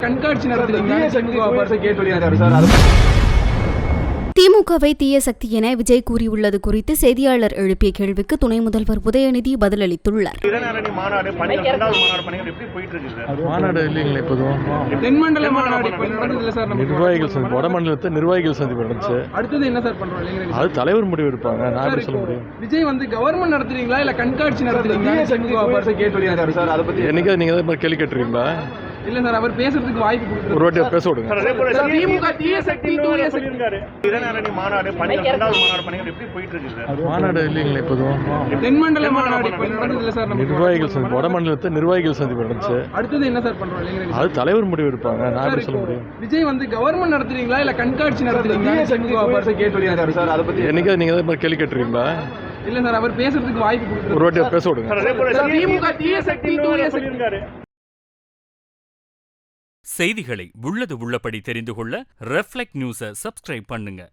கண்காட்சி நடத்துறீங்க. திமுகவை தீய சக்தி என விஜய் கூறியுள்ளது குறித்து செய்தியாளர் எழுப்பிய கேள்விக்கு துணை முதல்வர் உதயநிதி பதிலளித்துள்ளார். நிர்வாகிகள் சந்திப்பு நடந்துச்சு. அடுத்தது என்ன சார் பண்றோம்? அது தலைவர் முடிவு எடுப்பாங்க. நான் எப்படி சொல்ல முடியும்? விஜய் கவர்மெண்ட் நடத்துறீங்களா இல்ல கண்காட்சி நடத்துறீங்களா? என்னைக்கு நீங்க அதே மாதிரி கேள்வி கேட்டுருக்கீங்களா? இல்ல சார், அவர் பேசுறதுக்கு வாய்ப்பு கொடுத்து ஒரு வாட்டி பேச விடுங்க. மாநாடு இல்லைங்களா இப்போதும்? தென்மண்டல மாநாடு நடந்தது சார். நிர்வாகிகள் சந்திப்பு, வட மாநிலத்தில் நிர்வாகிகள் சந்திப்பு நடந்துச்சு. அடுத்தது என்ன சார் பண்றோம்? அது தலைவர் முடிவு எடுப்பாங்க. நான் எப்படி சொல்ல முடியும்? விஜய் கவர்மெண்ட் நடத்துறீங்களா இல்ல கண்காட்சி நடத்துறீங்களா? என்னைக்கு நீங்க அதே மாதிரி கேள்வி கேட்டுருக்கீங்களா? இல்ல சார், அவர் பேசுறதுக்கு வாய்ப்பு கொடுத்து ஒரு வாட்டி பேச விடுங்க. செய்திகளை உள்ளது உள்ளபடி தெரிந்து கொள்ள ரெஃப்ளெக்ட் நியூஸை சப்ஸ்கிரைப் பண்ணுங்க.